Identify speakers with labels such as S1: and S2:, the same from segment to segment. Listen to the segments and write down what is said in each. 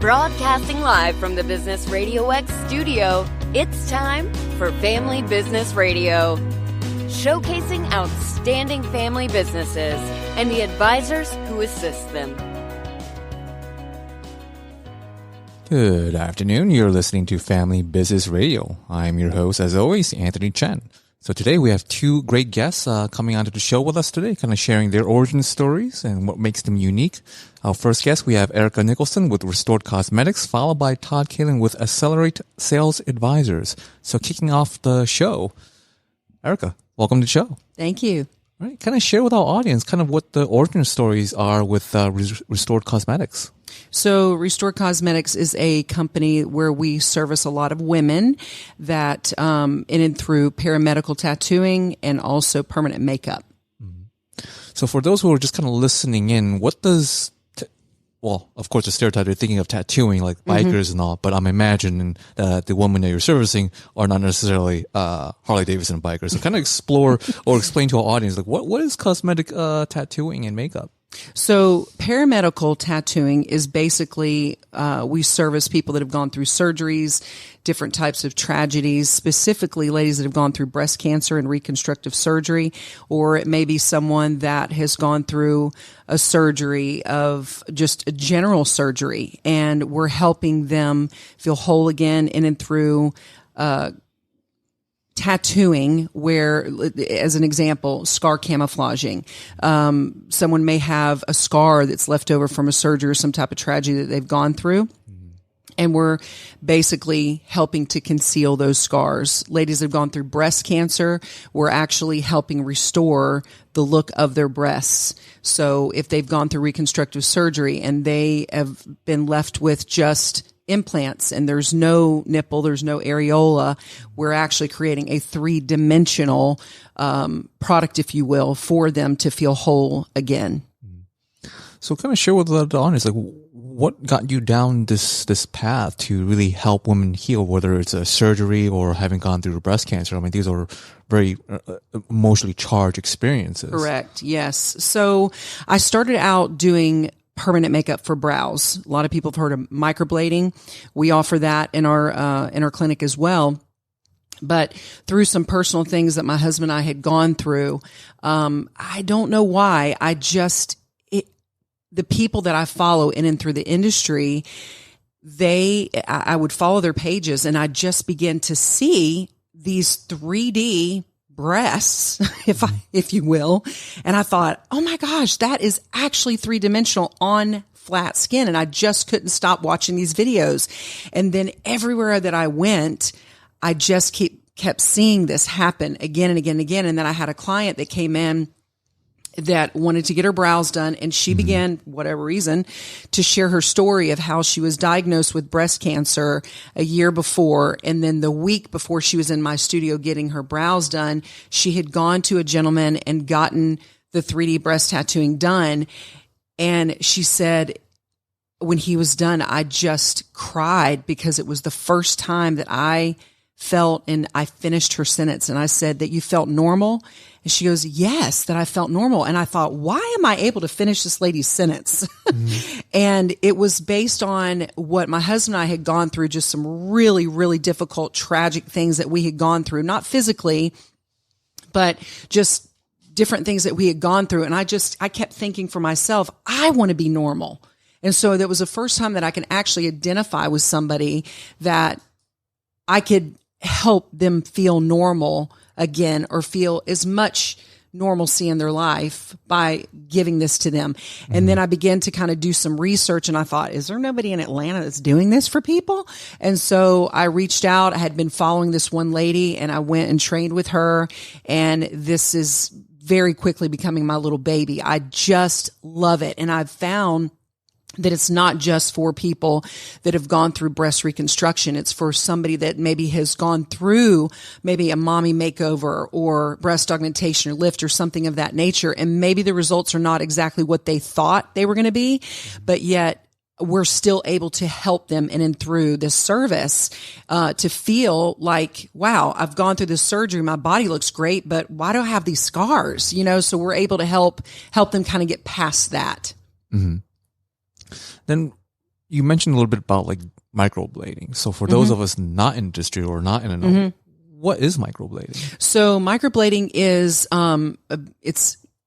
S1: Broadcasting live from the Business RadioX studio, it's time for Family Business Radio. Showcasing outstanding family businesses and the advisors who assist them.
S2: Good afternoon. You're listening to Family Business Radio. I'm your host, as always, Anthony Chen. So today we have two great guests coming onto the show with us today, kind of sharing their origin stories and what makes them unique. Our first guest, we have Erika Nicholson with Restored Cosmetics, followed by Todd Callen with AcSellerate Sales Advisors. So kicking off the show, Erika, welcome to the show.
S3: Thank you.
S2: All right, kind of share with our audience kind of what the origin stories are with Restored Cosmetics.
S3: So Restored Cosmetics is a company where we service a lot of women that in and through paramedical tattooing and also permanent makeup.
S2: Mm-hmm. So for those who are just kind of listening in, what does well, of course, the stereotype, you're thinking of tattooing like bikers and all, but I'm imagining that the women that you're servicing are not necessarily Harley Davidson bikers. So kind of explore or explain to our audience, like what is cosmetic tattooing and makeup?
S3: So paramedical tattooing is basically, we service people that have gone through surgeries, different types of tragedies, specifically ladies that have gone through breast cancer and reconstructive surgery, or it may be someone that has gone through a surgery of just a general surgery, and we're helping them feel whole again in and through, tattooing, where, as an example, scar camouflaging. Someone may have a scar that's left over from a surgery or some type of tragedy that they've gone through. And we're basically helping to conceal those scars. Ladies that have gone through breast cancer, we're actually helping restore the look of their breasts. So if they've gone through reconstructive surgery and they have been left with just implants and there's no nipple, there's no areola, we're actually creating a three-dimensional product, if you will, for them to feel whole again.
S2: So kind of share with the audience, like what got you down this path to really help women heal, whether it's a surgery or having gone through breast cancer. I mean, these are very emotionally charged experiences.
S3: Correct. Yes. So I started out doing permanent makeup for brows. A lot of people have heard of microblading. We offer that in our clinic as well. But through some personal things that my husband and I had gone through, I don't know why, the people that I follow in and through the industry, I would follow their pages and I just began to see these 3D breasts, if you will. And I thought, oh my gosh, that is actually three-dimensional on flat skin. And I just couldn't stop watching these videos. And then everywhere that I went, I just kept seeing this happen again and again and again. And then I had a client that came in that wanted to get her brows done, and she began, whatever reason, to share her story of how she was diagnosed with breast cancer a year before, and then the week before she was in my studio getting her brows done, she had gone to a gentleman and gotten the 3D breast tattooing done, and she said, when he was done, I just cried because it was the first time that I felt, and I finished her sentence, and I said, that you felt normal? And she goes, yes, that I felt normal. And I thought, why am I able to finish this lady's sentence? And it was based on what my husband and I had gone through, just some really, really difficult, tragic things that we had gone through, not physically, but just different things that we had gone through. And I kept thinking for myself, I want to be normal. And so that was the first time that I can actually identify with somebody that I could help them feel normal again, or feel as much normalcy in their life by giving this to them. And then I began to kind of do some research, and I thought, is there nobody in Atlanta that's doing this for people? And so I reached out. I had been following this one lady, and I went and trained with her, and this is very quickly becoming my little baby. I just love it. And I've found that it's not just for people that have gone through breast reconstruction. It's for somebody that maybe has gone through maybe a mommy makeover or breast augmentation or lift or something of that nature. And maybe the results are not exactly what they thought they were going to be, but yet we're still able to help them in and through this service, to feel like, wow, I've gone through this surgery. My body looks great, but why do I have these scars? So we're able to help them kind of get past that.
S2: Mm-hmm. Then you mentioned a little bit about like microblading. So for those of us not in industry or not in a know, what is microblading?
S3: So microblading is,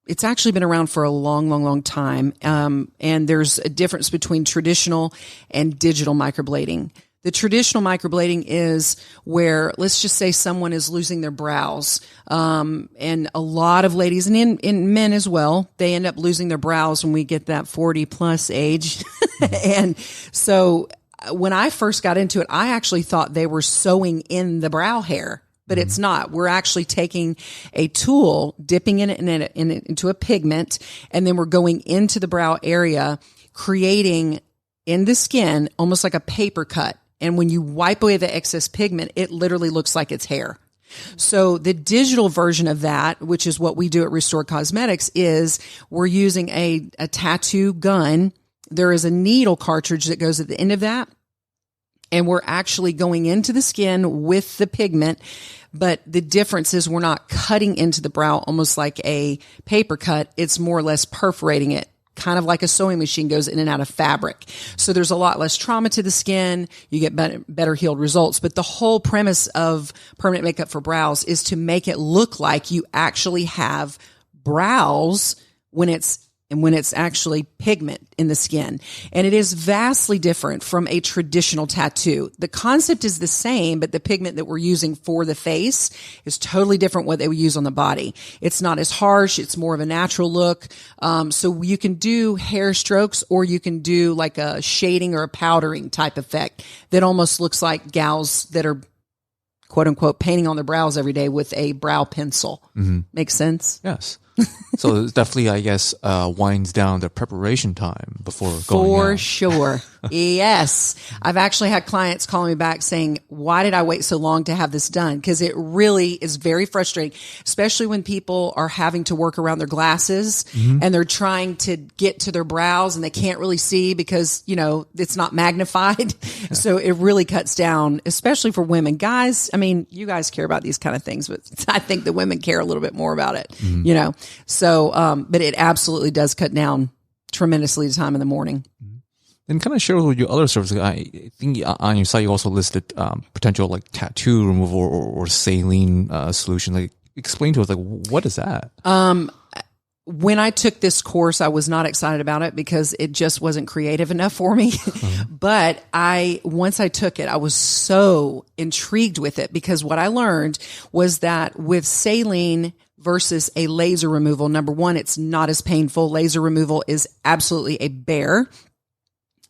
S3: it's actually been around for a long time. And there's a difference between traditional and digital microblading. The traditional microblading is where, let's just say someone is losing their brows. And a lot of ladies and in men as well, they end up losing their brows when we get that 40 plus age. And so when I first got into it, I actually thought they were sewing in the brow hair. But it's not. We're actually taking a tool, dipping it into a pigment, and then we're going into the brow area, creating in the skin almost like a paper cut. And when you wipe away the excess pigment, it literally looks like it's hair. So the digital version of that, which is what we do at Restore Cosmetics, is we're using a tattoo gun. There is a needle cartridge that goes at the end of that. And we're actually going into the skin with the pigment, but the difference is we're not cutting into the brow almost like a paper cut. It's more or less perforating it, kind of like a sewing machine goes in and out of fabric. So there's a lot less trauma to the skin. You get better healed results. But the whole premise of permanent makeup for brows is to make it look like you actually have brows when it's actually pigment in the skin. And it is vastly different from a traditional tattoo. The concept is the same, but the pigment that we're using for the face is totally different what they would use on the body. It's not as harsh. It's more of a natural look. So you can do hair strokes, or you can do like a shading or a powdering type effect that almost looks like gals that are quote unquote painting on their brows every day with a brow pencil. Makes sense?
S2: Yes. So it's definitely, I guess, winds down the preparation time before going
S3: For
S2: out.
S3: sure. Yes. I've actually had clients calling me back saying, why did I wait so long to have this done? Because it really is very frustrating, especially when people are having to work around their glasses and they're trying to get to their brows and they can't really see because, it's not magnified. So it really cuts down, especially for women. Guys, I mean, you guys care about these kind of things, but I think the women care a little bit more about it, So, but it absolutely does cut down tremendously the time in the morning.
S2: And kind of share with your other services. I think on your site you also listed potential like tattoo removal or saline solution. Like, explain to us, like, what is that?
S3: When I took this course, I was not excited about it because it just wasn't creative enough for me. But once I took it, I was so intrigued with it because what I learned was that with saline versus a laser removal, number one, it's not as painful. Laser removal is absolutely a bear.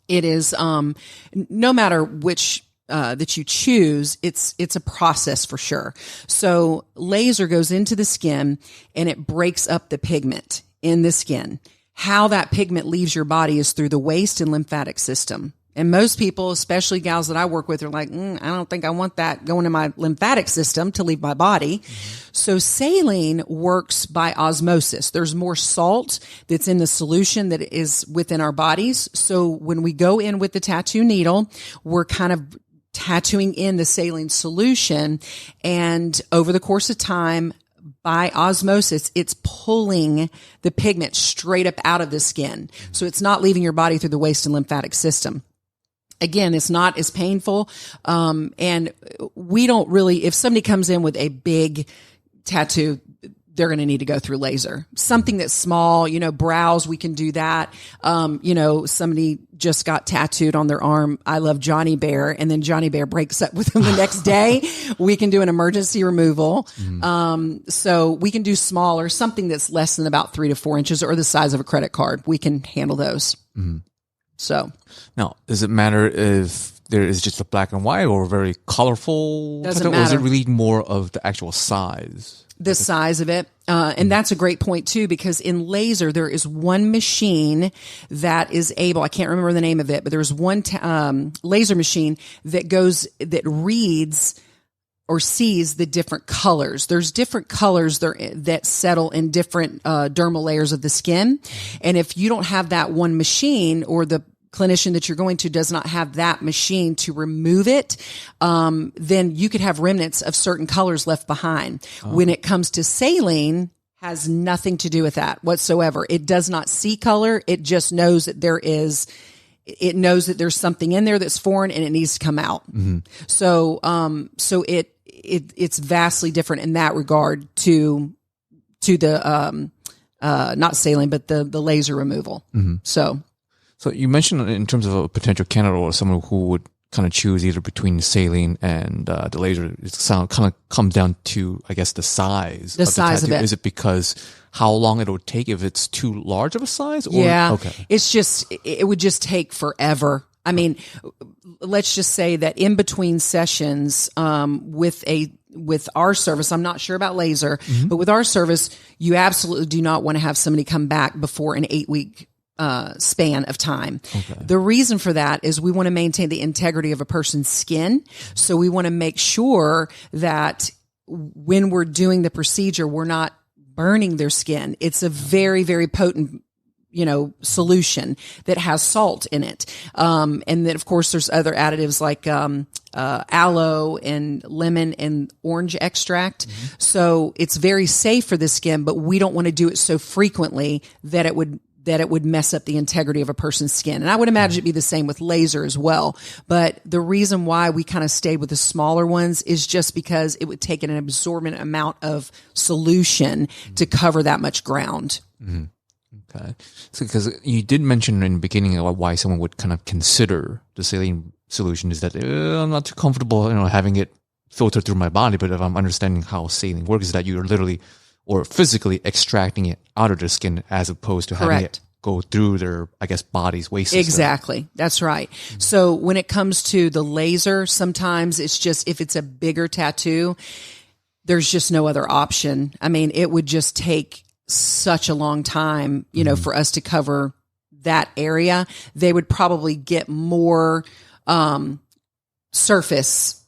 S3: It is, no matter which that you choose, it's a process for sure. So laser goes into the skin and it breaks up the pigment in the skin. How that pigment leaves your body is through the waist and lymphatic system. And most people, especially gals that I work with, are like, I don't think I want that going in my lymphatic system to leave my body. So saline works by osmosis. There's more salt that's in the solution that is within our bodies. So when we go in with the tattoo needle, we're kind of tattooing in the saline solution. And over the course of time, by osmosis, it's pulling the pigment straight up out of the skin. So it's not leaving your body through the waist and lymphatic system. Again, it's not as painful. And we don't really, if somebody comes in with a big tattoo, they're going to need to go through laser. Something that's small, brows, we can do that. Somebody just got tattooed on their arm, I love Johnny Bear, and then Johnny Bear breaks up with them the next day. We can do an emergency removal. So we can do smaller, something that's less than about 3 to 4 inches or the size of a credit card. We can handle those. So
S2: now, does it matter if there is just a black and white or very colorful?
S3: Doesn't matter.
S2: Or is it really more of the actual size?
S3: The size of it. And that's a great point too, because in laser, there is one machine that is able, I can't remember the name of it, but there's one laser machine that reads or sees the different colors. There's different colors that settle in different dermal layers of the skin. And if you don't have that one machine, or the clinician that you're going to does not have that machine to remove it, then you could have remnants of certain colors left behind. When it comes to saline, has nothing to do with that whatsoever. It does not see color. It just knows that there is it knows that there's something in there that's foreign and it needs to come out. So it's vastly different in that regard to the not saline, but the laser removal. So
S2: you mentioned in terms of a potential candidate or someone who would kind of choose either between saline and the laser, it's kind of comes down to, I guess, the size.
S3: The size of it.
S2: Is it because how long it would take if it's too large of a size? Or,
S3: yeah.
S2: Okay.
S3: It would just take forever. I mean, let's just say that in between sessions, with our service, I'm not sure about laser, but with our service, you absolutely do not want to have somebody come back before an 8-week span of time. Okay. The reason for that is we want to maintain the integrity of a person's skin. So we want to make sure that when we're doing the procedure, we're not burning their skin. It's a very, very potent solution that has salt in it. And then of course there's other additives like, aloe and lemon and orange extract. So it's very safe for the skin, but we don't want to do it so frequently that it would mess up the integrity of a person's skin. And I would imagine it'd be the same with laser as well. But the reason why we kind of stayed with the smaller ones is just because it would take an absorbent amount of solution to cover that much ground.
S2: Okay. So, because you did mention in the beginning about why someone would kind of consider the saline solution is that I'm not too comfortable, having it filtered through my body. But if I'm understanding how saline works, is that you're literally or physically extracting it out of their skin as opposed to having it go through their, I guess, body's waste system.
S3: Exactly. That's right. So when it comes to the laser, sometimes it's just, if it's a bigger tattoo, there's just no other option. I mean, it would just take such a long time, for us to cover that area. They would probably get more surface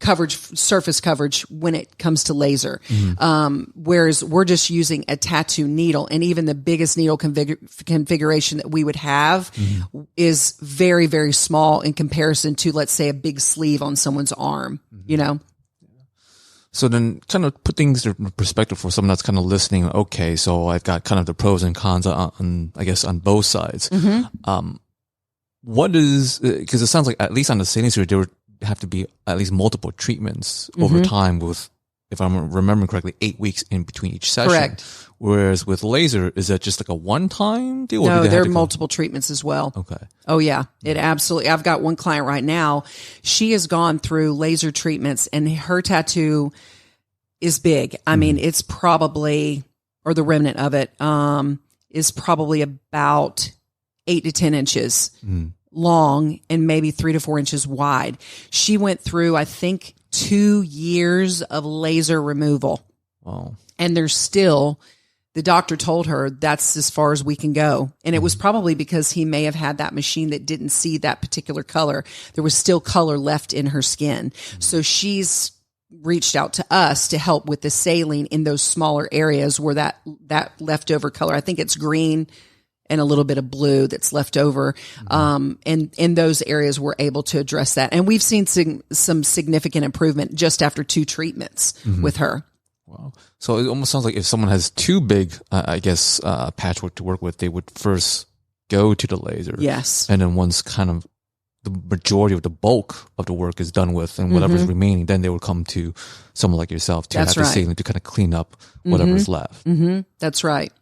S3: coverage when it comes to laser. Whereas we're just using a tattoo needle, and even the biggest needle configuration that we would have is very, very small in comparison to, let's say, a big sleeve on someone's arm,
S2: So then kind of put things in perspective for someone that's kind of listening. Okay, so I've got kind of the pros and cons on I guess, on both sides. What is, because it sounds like at least on the saline surgery, there would have to be at least multiple treatments over time with, if I'm remembering correctly, 8 weeks in between each session.
S3: Correct.
S2: Whereas with laser, is that just like a one-time deal?
S3: No, there are multiple treatments as well.
S2: Okay.
S3: Oh yeah, it absolutely. I've got one client right now. She has gone through laser treatments and her tattoo is big. I mean, it's probably, or the remnant of it, is probably about 8 to 10 inches long and maybe 3 to 4 inches wide. She went through, I think, 2 years of laser removal.
S2: Wow.
S3: And there's still, the doctor told her that's as far as we can go. And it was probably because he may have had that machine that didn't see that particular color. There was still color left in her skin. So she's reached out to us to help with the saline in those smaller areas where that leftover color, I think it's green and a little bit of blue that's left over. And in those areas, we're able to address that. And we've seen some significant improvement just after 2 treatments with her.
S2: Wow. So it almost sounds like if someone has too big, patchwork to work with, they would first go to the laser.
S3: Yes.
S2: And then once kind of the majority of the bulk of the work is done with and whatever's remaining, then they would come to someone like yourself to have the saline to kind of clean up whatever's left.
S3: That's right.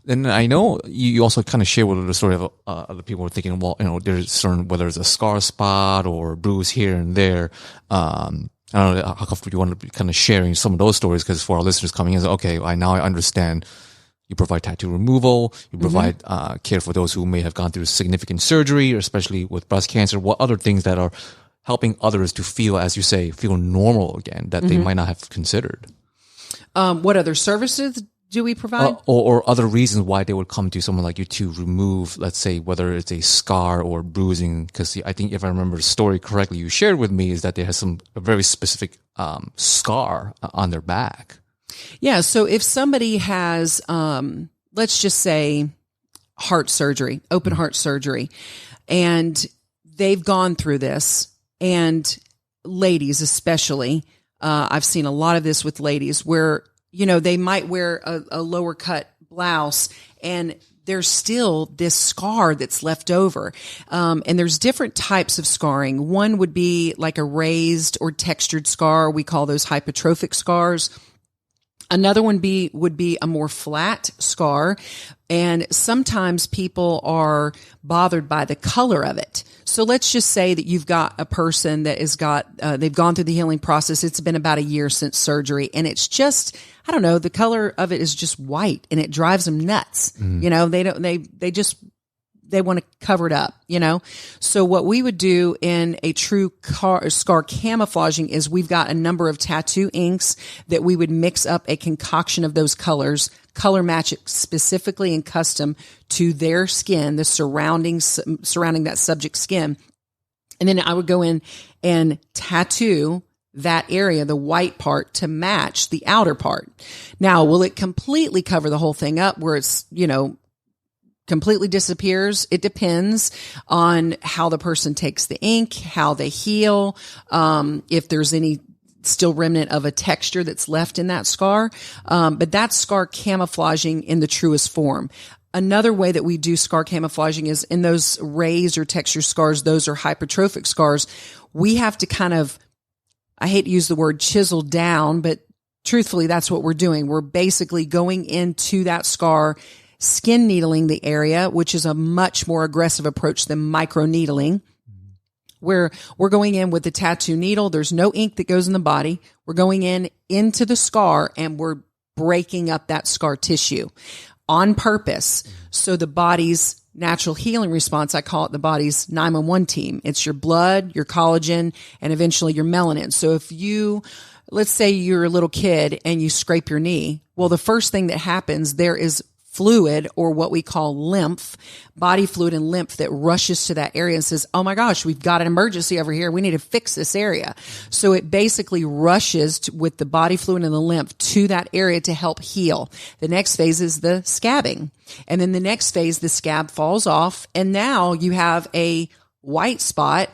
S2: And I know you also kind of share with the story of other people who are thinking, well, there's certain, whether it's a scar spot or bruise here and there. I don't know how comfortable you want to be kind of sharing some of those stories, because for our listeners coming in, okay, now I understand you provide tattoo removal, you provide care for those who may have gone through significant surgery, or especially with breast cancer. What other things that are helping others to feel, as you say, feel normal again that they might not have considered?
S3: What other services do we provide?
S2: Or other reasons why they would come to someone like you to remove, let's say, whether it's a scar or bruising. Because I think if I remember the story correctly you shared with me, is that they had a very specific scar on their back.
S3: Yeah. So if somebody has, let's just say, heart surgery, open heart surgery, and they've gone through this, and ladies especially, I've seen a lot of this with ladies where, they might wear a lower cut blouse and there's still this scar that's left over. And there's different types of scarring. One would be like a raised or textured scar. We call those hypertrophic scars. Another one would be a more flat scar. And sometimes people are bothered by the color of it. So let's just say that you've got a person that has got, they've gone through the healing process. It's been about a year since surgery, and it's just, I don't know, the color of it is just white, and it drives them nuts. You know, they want to cover it up, you know? So what we would do in a true scar camouflaging is we've got a number of tattoo inks that we would mix up a concoction of those colors, color match it specifically and custom to their skin, the surrounding that subject skin. And then I would go in and tattoo that area, the white part, to match the outer part. Now, will it completely cover the whole thing up where it's, you know, completely disappears? It depends on how the person takes the ink, how they heal, if there's any still remnant of a texture that's left in that scar. But that's scar camouflaging in the truest form. Another way that we do scar camouflaging is in those raised or texture scars. Those are hypertrophic scars. We have to kind of, I hate to use the word chisel down, but truthfully, that's what we're doing. We're basically going into that scar, skin needling the area, which is a much more aggressive approach than micro needling, where we're going in with the tattoo needle. There's no ink that goes in the body. We're going into the scar, and we're breaking up that scar tissue on purpose. So the body's natural healing response, I call it the body's 911 team. It's your blood, your collagen, and eventually your melanin. So if let's say you're a little kid and you scrape your knee, well, the first thing that happens, there is fluid, or what we call lymph, body fluid and lymph, that rushes to that area and says, oh my gosh, we've got an emergency over here. We need to fix this area. So it basically rushes with the body fluid and the lymph to that area to help heal. The next phase is the scabbing. And then the next phase, the scab falls off, and now you have a white spot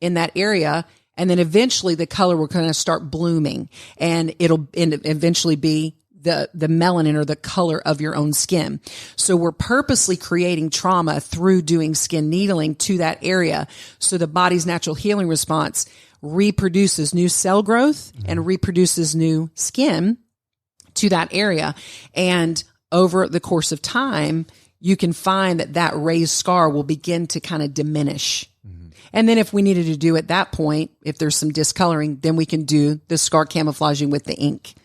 S3: in that area. And then eventually the color will kind of start blooming, and it'll eventually be the melanin, or the color of your own skin. So we're purposely creating trauma through doing skin needling to that area. So the body's natural healing response reproduces new cell growth and reproduces new skin to that area. And over the course of time, you can find that raised scar will begin to kind of diminish. And then if we needed to do at that point, if there's some discoloring, then we can do the scar camouflaging with the ink.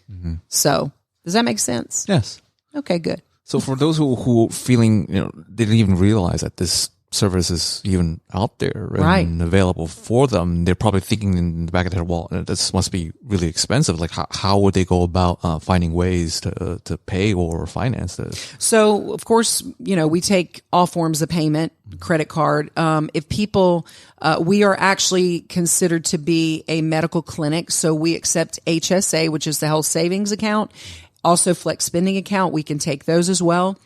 S3: So does that make sense?
S2: Yes.
S3: Okay, good.
S2: So for those who feeling, they didn't even realize that this service is even out there and available for them, they're probably thinking in the back of their head, well, this must be really expensive. Like how would they go about finding ways to pay or finance this?
S3: So of course, we take all forms of payment, credit card. If people, we are actually considered to be a medical clinic. So we accept HSA, which is the health savings account. Also flex spending account. We can take those as well.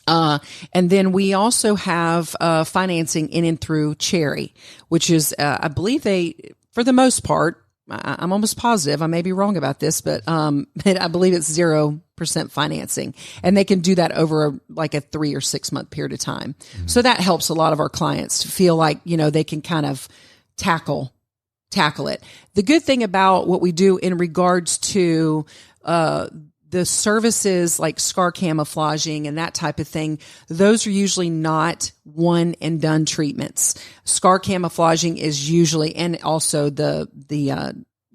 S3: And then we also have financing in and through Cherry, which is, I believe for the most part, I'm almost positive, I may be wrong about this, but I believe it's 0% financing, and they can do that over like a 3 or 6 month period of time. So that helps a lot of our clients to feel like, they can kind of tackle it. The good thing about what we do in regards to, the services like scar camouflaging and that type of thing, those are usually not one and done treatments. Scar camouflaging is usually, and also the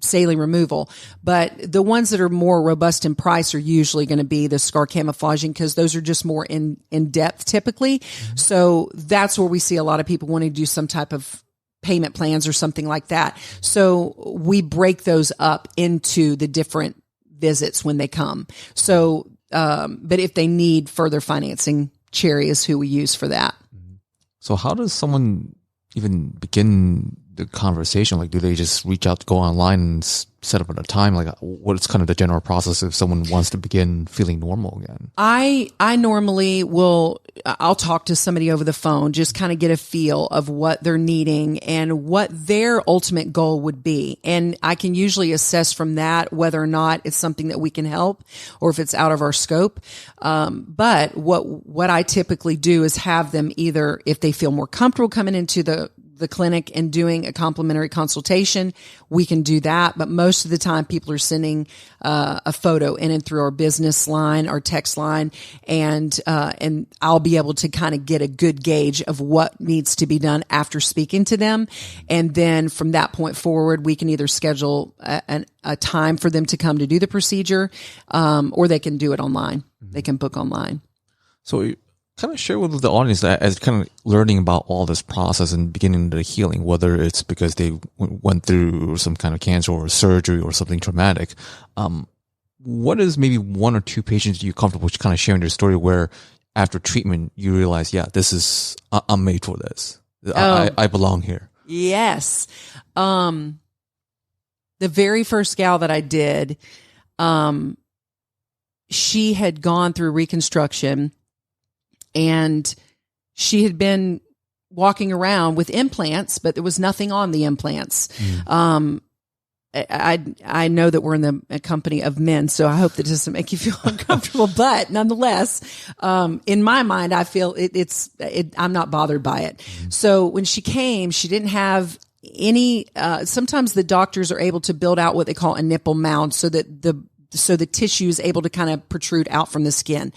S3: saline removal, but the ones that are more robust in price are usually going to be the scar camouflaging, because those are just more in depth typically. So that's where we see a lot of people wanting to do some type of payment plans or something like that. So we break those up into the different visits when they come. So, but if they need further financing, Cherry is who we use for that.
S2: So how does someone even begin the conversation? Like, do they just reach out to go online and set up at a time? Like, what's kind of the general process if someone wants to begin feeling normal again?
S3: I normally I'll talk to somebody over the phone, just kind of get a feel of what they're needing and what their ultimate goal would be. And I can usually assess from that whether or not it's something that we can help or if it's out of our scope. But what I typically do is have them either, if they feel more comfortable coming into the clinic and doing a complimentary consultation, we can do that. But most of the time people are sending a photo in and through our business line, our text line, and I'll be able to kind of get a good gauge of what needs to be done after speaking to them. And then from that point forward, we can either schedule a time for them to come to do the procedure, or they can do it online. They can book online.
S2: So kind of share with the audience that as kind of learning about all this process and beginning the healing, whether it's because they went through some kind of cancer or surgery or something traumatic. What is maybe one or two patients you're comfortable with kind of sharing their story where after treatment you realize, yeah, I'm made for this. I belong here.
S3: Yes. The very first gal that I did, she had gone through reconstruction. And she had been walking around with implants, but there was nothing on the implants. I know that we're in a company of men, so I hope that doesn't make you feel uncomfortable. But nonetheless, in my mind, I feel I'm not bothered by it. So when she came, she didn't have any. Sometimes the doctors are able to build out what they call a nipple mound, so that the tissue is able to kind of protrude out from the skin.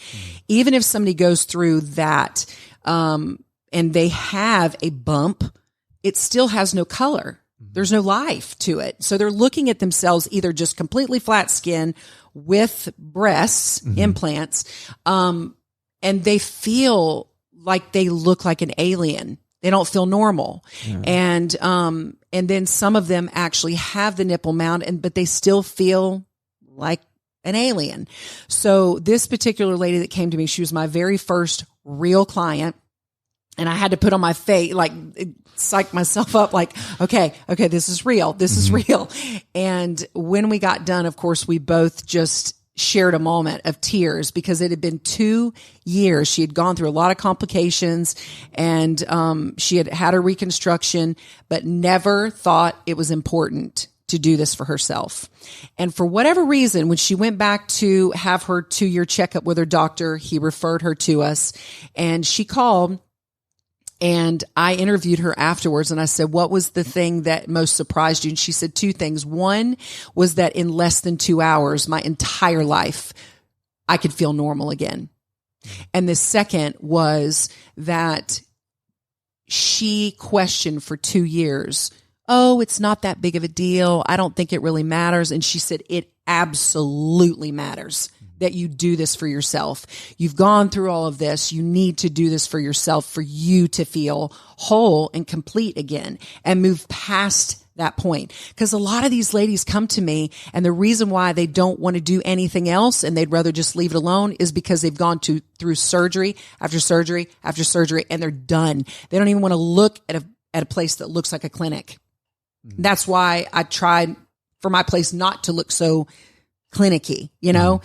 S3: Even if somebody goes through that, and they have a bump, it still has no color. There's no life to it. So they're looking at themselves either just completely flat skin with breasts, implants, and they feel like they look like an alien. They don't feel normal. And then some of them actually have the nipple mound, but they still feel like an alien. So this particular lady that came to me, she was my very first real client. And I had to put on my face, like psych myself up, like, okay, this is real. This is real. And when we got done, of course, we both just shared a moment of tears because it had been 2 years. She had gone through a lot of complications and, she had had a reconstruction, but never thought it was important to do this for herself. And for whatever reason, when she went back to have her 2-year checkup with her doctor, he referred her to us and she called and I interviewed her afterwards and I said, what was the thing that most surprised you? And she said 2 things. One was that in less than 2 hours, my entire life, I could feel normal again. And the second was that she questioned for 2 years, oh, it's not that big of a deal. I don't think it really matters. And she said, it absolutely matters that you do this for yourself. You've gone through all of this. You need to do this for yourself for you to feel whole and complete again and move past that point. Because a lot of these ladies come to me and the reason why they don't want to do anything else and they'd rather just leave it alone is because they've gone through surgery after surgery after surgery and they're done. They don't even want to look at a place that looks like a clinic. That's why I tried for my place not to look so clinicky, you know?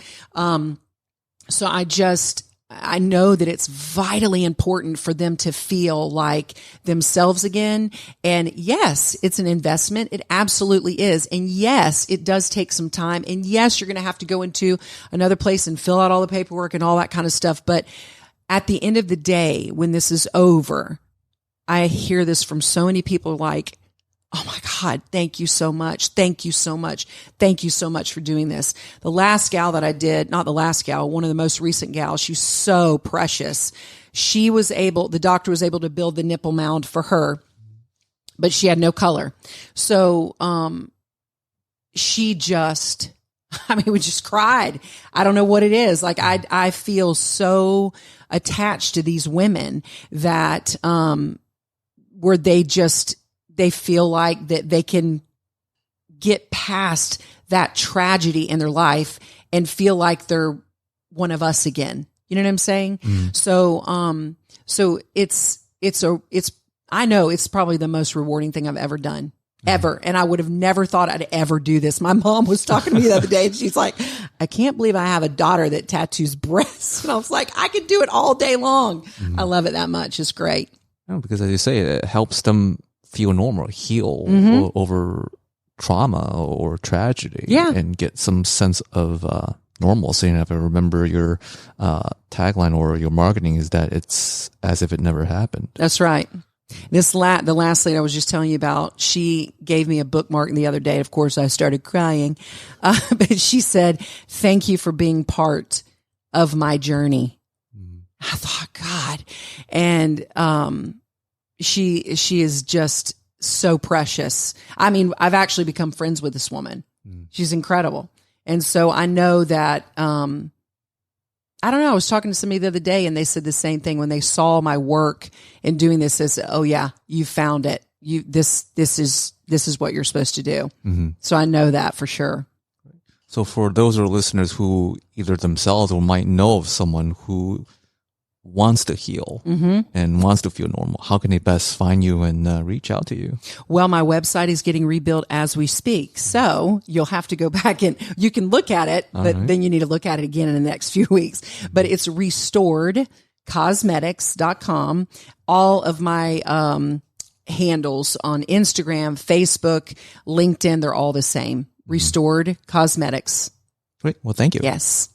S3: So I know that it's vitally important for them to feel like themselves again. And yes, it's an investment. It absolutely is. And yes, it does take some time. And yes, you're going to have to go into another place and fill out all the paperwork and all that kind of stuff. But at the end of the day, when this is over, I hear this from so many people like, oh my God, thank you so much. Thank you so much. Thank you so much for doing this. The last gal that I did, not the last gal, one of the most recent gals, she's so precious. The doctor was able to build the nipple mound for her, but she had no color. So, we just cried. I don't know what it is. Like I feel so attached to these women that, where they feel like that they can get past that tragedy in their life and feel like they're one of us again. You know what I'm saying? So it's I know it's probably the most rewarding thing I've ever done. Ever. And I would have never thought I'd ever do this. My mom was talking to me the other day and she's like, I can't believe I have a daughter that tattoos breasts. And I was like, I could do it all day long. I love it that much. It's great.
S2: Because as you say, it helps them feel normal, heal over trauma or tragedy, and get some sense of normalcy. And if I remember your tagline or your marketing is that it's as if it never happened.
S3: That's right. The last lady I was just telling you about, she gave me a bookmark the other day. Of course, I started crying, but she said, "Thank you for being part of my journey." I thought, God, and she is just so precious. I mean, I've actually become friends with this woman. She's incredible, and so I know that. I don't know. I was talking to somebody the other day and they said the same thing when they saw my work in doing this. They said, "Oh yeah, you found it. This is what you're supposed to do." So I know that for sure.
S2: So for those of our listeners who either themselves or might know of someone who wants to heal and wants to feel normal, how can they best find you and reach out to you?
S3: Well, my website is getting rebuilt as we speak. So you'll have to go back and you can look at it, but then you need to look at it again in the next few weeks. But it's restoredcosmetics.com. All of my handles on Instagram, Facebook, LinkedIn, they're all the same. Restored Cosmetics.
S2: Great. Well, thank you.
S3: Yes.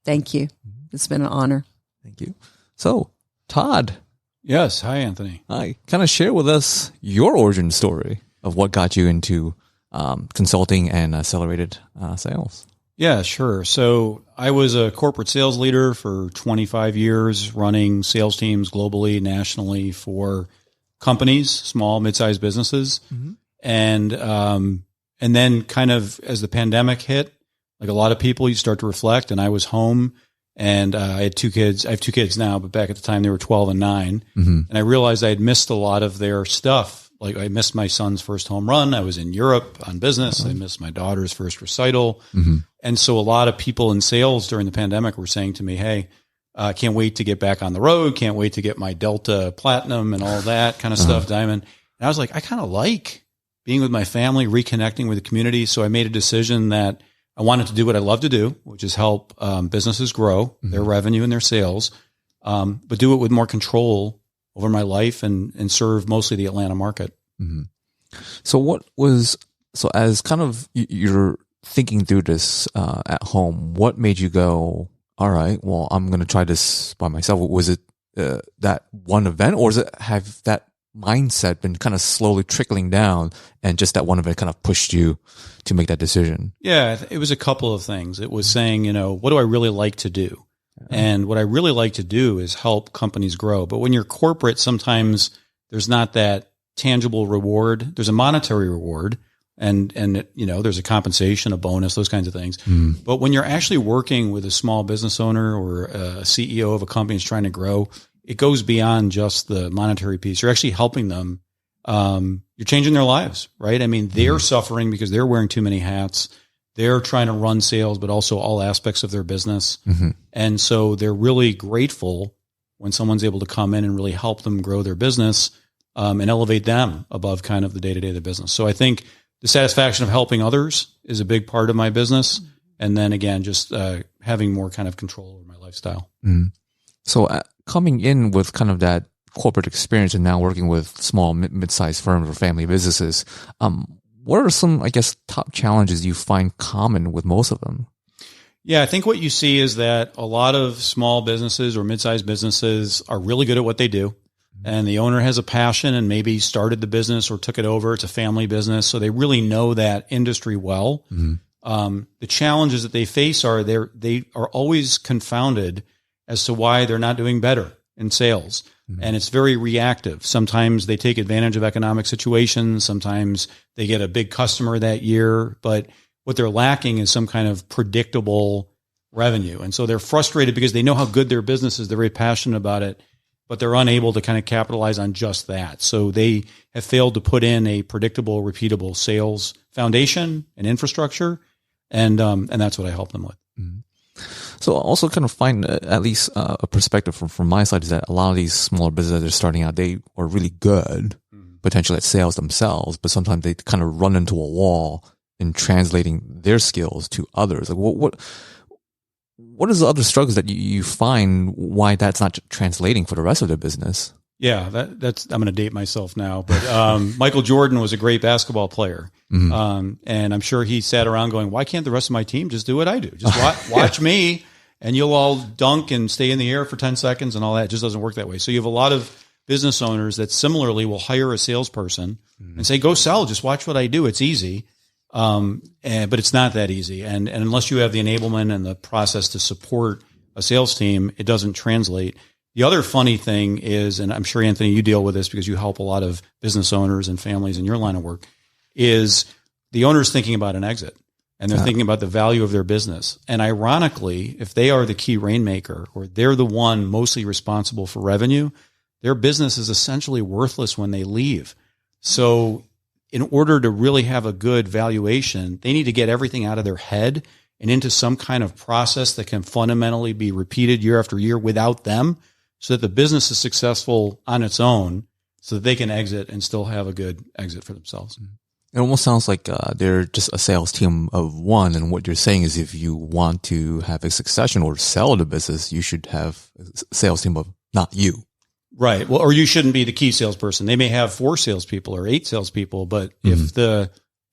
S3: Thank you. It's been an honor.
S2: Thank you. So, Todd.
S4: Yes. Hi, Anthony.
S2: Hi. Kind of share with us your origin story of what got you into consulting and accelerated sales.
S4: Yeah, sure. So I was a corporate sales leader for 25 years, running sales teams globally, nationally for companies, small, mid-sized businesses. And then kind of as the pandemic hit, like a lot of people, you start to reflect, and I was home. And I had two kids. I have two kids now, but back at the time they were 12 and 9. And I realized I had missed a lot of their stuff. Like I missed my son's first home run. I was in Europe on business. I missed my daughter's first recital. And so a lot of people in sales during the pandemic were saying to me, "Hey, can't wait to get back on the road. Can't wait to get my Delta Platinum and all that kind of stuff, Diamond." And I was like, I kind of like being with my family, reconnecting with the community. So I made a decision that I wanted to do what I love to do, which is help businesses grow their revenue and their sales, but do it with more control over my life and serve mostly the Atlanta market.
S2: So as kind of you're thinking through this at home, what made you go, all right, well, I'm going to try this by myself? Was it that one event, or have that mindset been kind of slowly trickling down and just that one event kind of pushed you to make that decision?
S4: Yeah, it was a couple of things. It was saying, what do I really like to do? And what I really like to do is help companies grow. But when you're corporate, sometimes there's not that tangible reward. There's a monetary reward and there's a compensation, a bonus, those kinds of things. But when you're actually working with a small business owner or a CEO of a company that's trying to grow, it goes beyond just the monetary piece. You're actually helping them. You're changing their lives, right? I mean, they're suffering because they're wearing too many hats. They're trying to run sales, but also all aspects of their business. And so they're really grateful when someone's able to come in and really help them grow their business and elevate them above kind of the day-to-day of the business. So I think the satisfaction of helping others is a big part of my business. And then again, just having more kind of control over my lifestyle.
S2: So coming in with kind of that corporate experience and now working with small, mid-sized firms or family businesses, what are some, I guess, top challenges you find common with most of them?
S4: Yeah, I think what you see is that a lot of small businesses or mid-sized businesses are really good at what they do. And the owner has a passion and maybe started the business or took it over. It's a family business. So they really know that industry well. The challenges that they face are they are always confounded as to why they're not doing better in sales. And it's very reactive. Sometimes they take advantage of economic situations. Sometimes they get a big customer that year, but what they're lacking is some kind of predictable revenue. And so they're frustrated because they know how good their business is. They're very passionate about it, but they're unable to kind of capitalize on just that. So they have failed to put in a predictable, repeatable sales foundation and infrastructure. And that's what I help them with.
S2: So I also kind of find at least a perspective from my side is that a lot of these smaller businesses that are starting out, they are really good potentially at sales themselves, but sometimes they kind of run into a wall in translating their skills to others. Like what is the other struggles that you find why that's not translating for the rest of their business?
S4: Yeah, that's I'm going to date myself now, but Michael Jordan was a great basketball player. And I'm sure he sat around going, why can't the rest of my team just do what I do? Just watch me and you'll all dunk and stay in the air for 10 seconds and all that. It just doesn't work that way. So you have a lot of business owners that similarly will hire a salesperson and say, go sell, just watch what I do. It's easy. But it's not that easy. And unless you have the enablement and the process to support a sales team, it doesn't translate. The other funny thing is, and I'm sure, Anthony, you deal with this because you help a lot of business owners and families in your line of work, is the owner's thinking about an exit and they're thinking about the value of their business. And ironically, if they are the key rainmaker or they're the one mostly responsible for revenue, their business is essentially worthless when they leave. So in order to really have a good valuation, they need to get everything out of their head and into some kind of process that can fundamentally be repeated year after year without them, so that the business is successful on its own, so that they can exit and still have a good exit for themselves.
S2: It almost sounds like they're just a sales team of one. And what you're saying is if you want to have a succession or sell the business, you should have a sales team of not you.
S4: Right. Well, or you shouldn't be the key salesperson. They may have 4 salespeople or 8 salespeople, but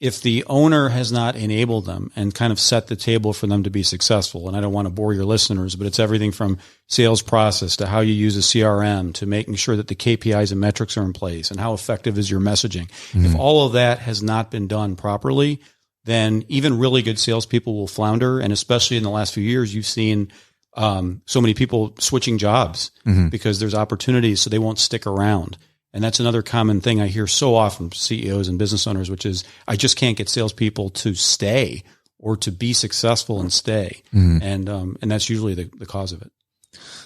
S4: if the owner has not enabled them and kind of set the table for them to be successful, and I don't want to bore your listeners, but it's everything from sales process to how you use a CRM to making sure that the KPIs and metrics are in place and how effective is your messaging. If all of that has not been done properly, then even really good salespeople will flounder. And especially in the last few years, you've seen so many people switching jobs because there's opportunities, so they won't stick around. And that's another common thing I hear so often from CEOs and business owners, which is I just can't get salespeople to stay or to be successful and stay. And that's usually the cause of it.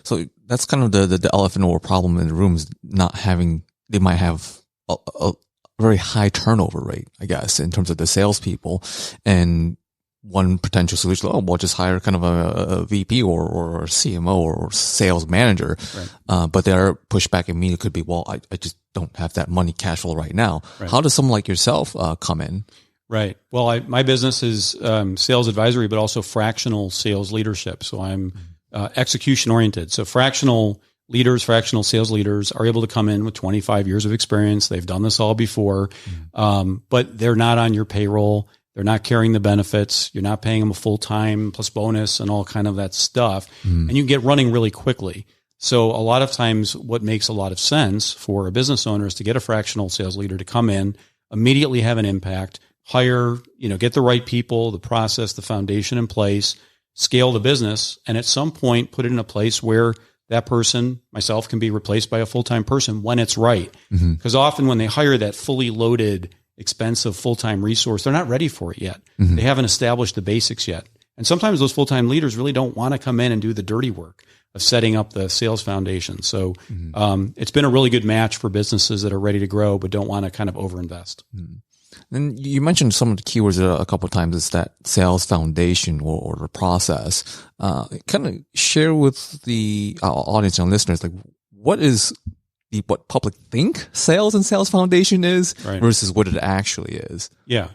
S2: So that's kind of the elephant or problem in the room is not having, they might have a very high turnover rate, I guess, in terms of the salespeople. And one potential solution, well, just hire kind of a VP or CMO or sales manager. Right. But their pushback immediately could be, well, I just don't have that money cash flow right now. Right. How does someone like yourself come in?
S4: Right. Well, my business is sales advisory, but also fractional sales leadership. So I'm execution oriented. So fractional sales leaders are able to come in with 25 years of experience. They've done this all before, but they're not on your payroll. They're not carrying the benefits. You're not paying them a full-time plus bonus and all kind of that stuff. And you get running really quickly. So a lot of times what makes a lot of sense for a business owner is to get a fractional sales leader to come in, immediately have an impact, hire, get the right people, the process, the foundation in place, scale the business, and at some point put it in a place where that person, myself, can be replaced by a full-time person when it's right. Because often when they hire that fully loaded expensive full-time resource, they're not ready for it yet. They haven't established the basics yet. And sometimes those full-time leaders really don't want to come in and do the dirty work of setting up the sales foundation. So it's been a really good match for businesses that are ready to grow but don't want to kind of overinvest.
S2: And you mentioned some of the keywords a couple of times, is that sales foundation or the process. Kind of share with the audience and listeners, like what public think sales and sales foundation is versus what it actually is. Yeah.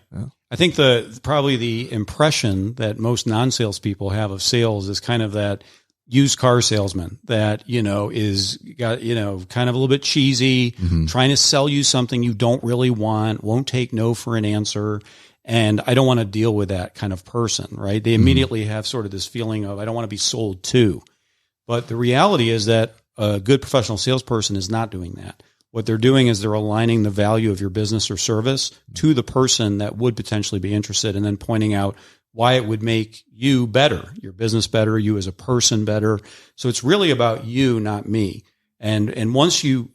S4: I think probably the impression that most non-sales people have of sales is kind of that used car salesman that, is got, kind of a little bit cheesy, trying to sell you something you don't really want, won't take no for an answer. And I don't want to deal with that kind of person, right? They immediately have sort of this feeling of, I don't want to be sold to. But the reality is that a good professional salesperson is not doing that. What they're doing is they're aligning the value of your business or service to the person that would potentially be interested, and then pointing out why it would make you better, your business better, you as a person better. So it's really about you, not me. And once you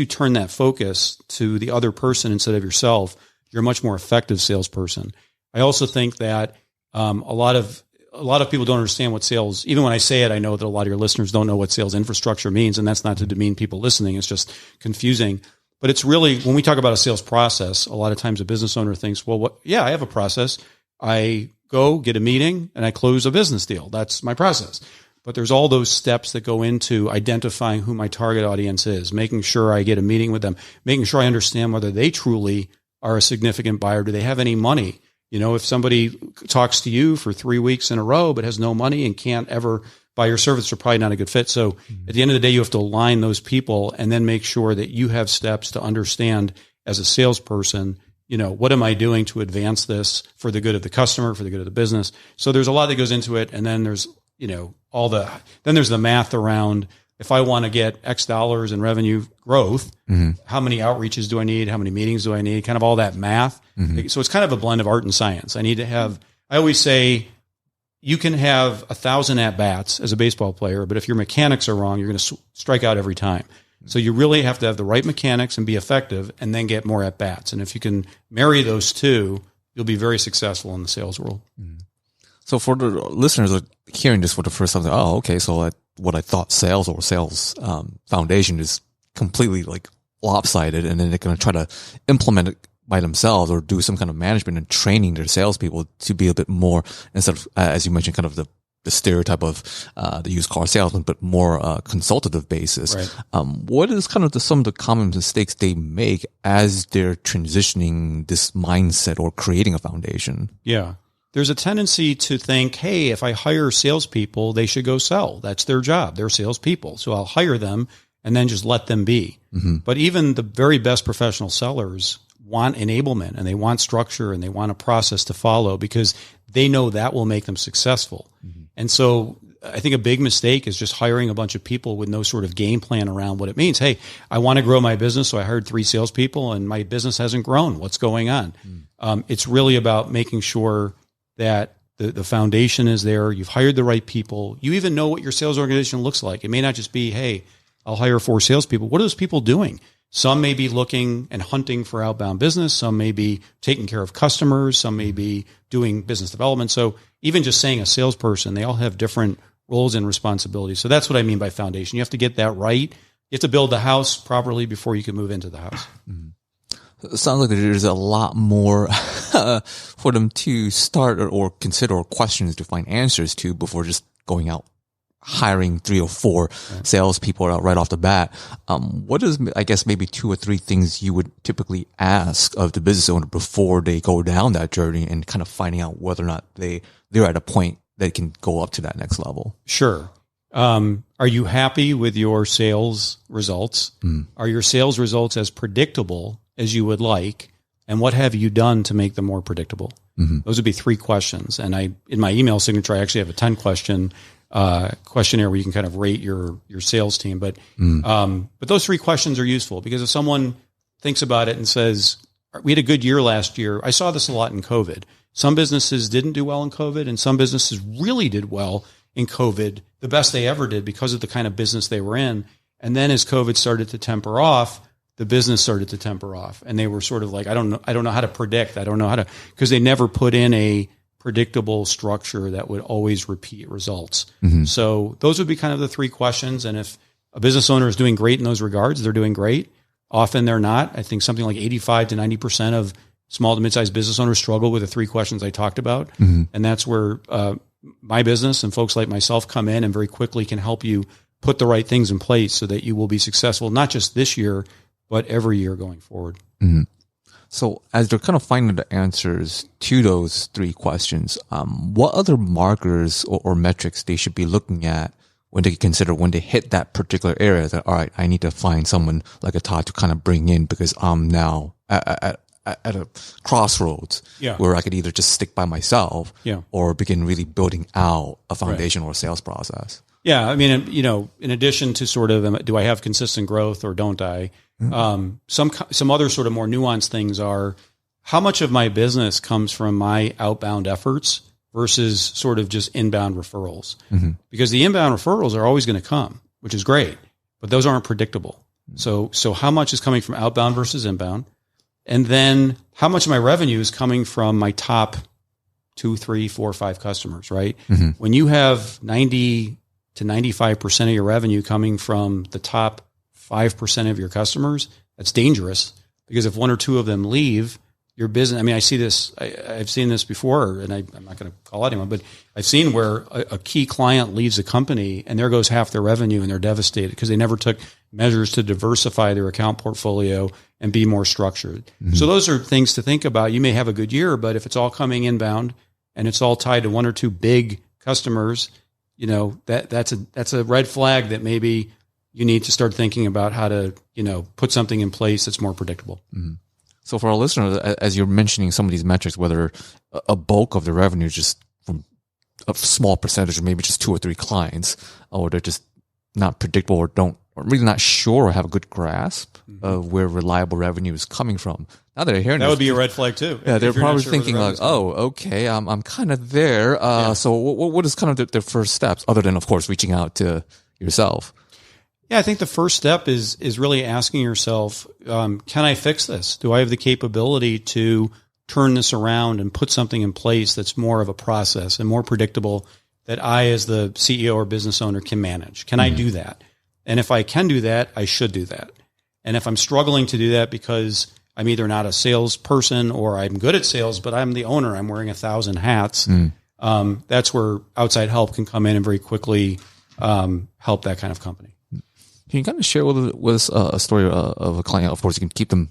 S4: turn that focus to the other person instead of yourself, you're a much more effective salesperson. I also think that a lot of people don't understand what sales, even when I say it, I know that a lot of your listeners don't know what sales infrastructure means, and that's not to demean people listening. It's just confusing. But it's really, when we talk about a sales process, a lot of times a business owner thinks, well, I have a process. I go get a meeting and I close a business deal. That's my process. but there's all those steps that go into identifying who my target audience is, making sure I get a meeting with them, making sure I understand whether they truly are a significant buyer. Do they have any money? You know, if somebody talks to you for 3 weeks in a row but has no money and can't ever buy your service, they're probably not a good fit. So at the end of the day, you have to align those people and then make sure that you have steps to understand as a salesperson, you know, what am I doing to advance this for the good of the customer, for the good of the business? So there's a lot that goes into it. And then there's, you know, then there's the math around, if I want to get X dollars in revenue growth, how many outreaches do I need? How many meetings do I need? Kind of all that math. So it's kind of a blend of art and science. I always say you can have 1,000 at-bats as a baseball player, but if your mechanics are wrong, you're going to strike out every time. So you really have to have the right mechanics and be effective and then get more at-bats. And if you can marry those two, you'll be very successful in the sales world.
S2: So for the listeners hearing this for the first time, oh, okay, so what I thought sales foundation is completely like lopsided, and then they're going to try to implement it by themselves or do some kind of management and training their salespeople to be a bit more, instead of, as you mentioned, kind of the stereotype of the used car salesman, but more consultative basis.
S4: Right.
S2: What is kind of some of the common mistakes they make as they're transitioning this mindset or creating a foundation?
S4: Yeah. There's a tendency to think, hey, if I hire salespeople, they should go sell. That's their job. They're salespeople. So I'll hire them and then just let them be. But even the very best professional sellers want enablement and they want structure and they want a process to follow because they know that will make them successful. And so I think a big mistake is just hiring a bunch of people with no sort of game plan around what it means. Hey, I want to grow my business, so I hired 3 salespeople and my business hasn't grown. What's going on? It's really about making sure that the foundation is there. You've hired the right people. You even know what your sales organization looks like. It may not just be, hey, I'll hire 4 salespeople. What are those people doing? Some may be looking and hunting for outbound business. Some may be taking care of customers. Some may be doing business development. So even just saying a salesperson, they all have different roles and responsibilities. So that's what I mean by foundation. You have to get that right. You have to build the house properly before you can move into the house.
S2: It sounds like there's a lot more for them to start or consider, or questions to find answers to before just going out hiring 3 or 4 salespeople right off the bat. What is, I guess, maybe 2 or 3 things you would typically ask of the business owner before they go down that journey and kind of finding out whether or not they're at a point that can go up to that next level?
S4: Sure. Are you happy with your sales results? Are your sales results as predictable as you would like? And what have you done to make them more predictable? Those would be 3 questions. And in my email signature, I actually have a 10-question questionnaire where you can kind of rate your sales team. But those 3 questions are useful because if someone thinks about it and says, we had a good year last year. I saw this a lot in COVID. Some businesses didn't do well in COVID and some businesses really did well in COVID, the best they ever did because of the kind of business they were in. And then as COVID started to temper off, the business started to temper off and they were sort of like, I don't know how to predict. I don't know how to, because they never put in a predictable structure that would always repeat results. So those would be kind of the 3 questions. And if a business owner is doing great in those regards, they're doing great. Often they're not. I think something like 85 to 90% of small to mid-sized business owners struggle with the 3 questions I talked about. And that's where my business and folks like myself come in and very quickly can help you put the right things in place so that you will be successful, not just this year, but every year going forward.
S2: So as they're kind of finding the answers to those 3 questions, what other markers or metrics they should be looking at when they consider when they hit that particular area that, all right, I need to find someone like a Todd to kind of bring in because I'm now at a crossroads where I could either just stick by myself or begin really building out a foundation or a sales process.
S4: Yeah. I mean, you know, in addition to sort of, do I have consistent growth or don't I? Some other sort of more nuanced things are how much of my business comes from my outbound efforts versus sort of just inbound referrals. Because the inbound referrals are always going to come, which is great, but those aren't predictable. So how much is coming from outbound versus inbound? And then how much of my revenue is coming from my top 2, 3, 4, 5 customers, right? When you have 90 to 95% of your revenue coming from the top 5% of your customers, that's dangerous because if 1 or 2 of them leave, your business. I mean, I see this, I've seen this before, and I'm not going to call anyone, but I've seen where a key client leaves a company and there goes half their revenue and they're devastated because they never took measures to diversify their account portfolio and be more structured. Mm-hmm. So those are things to think about. You may have a good year, but if it's all coming inbound and it's all tied to one or two big customers, you know, that's a red flag that maybe you need to start thinking about how to, you know, put something in place that's more predictable.
S2: Mm-hmm. So for our listeners, as you're mentioning some of these metrics, whether a bulk of the revenue is just from a small percentage, or maybe just 2 or 3 clients, or they're just not predictable or really not sure or have a good grasp of where reliable revenue is coming from. Now that they're hearing
S4: that would be a red flag too.
S2: Yeah, they're probably thinking like, "Oh, okay, I'm kind of there." So what is kind of the first steps, other than of course reaching out to yourself?
S4: Yeah, I think the first step is really asking yourself, can I fix this? Do I have the capability to turn this around and put something in place that's more of a process and more predictable that I, as the CEO or business owner, can manage? Can I do that? And if I can do that, I should do that. And if I'm struggling to do that because I'm either not a salesperson or I'm good at sales, but I'm the owner, I'm wearing 1,000 hats, that's where outside help can come in and very quickly help that kind of company.
S2: Can you kind of share with us a story of a client? Of course, you can keep them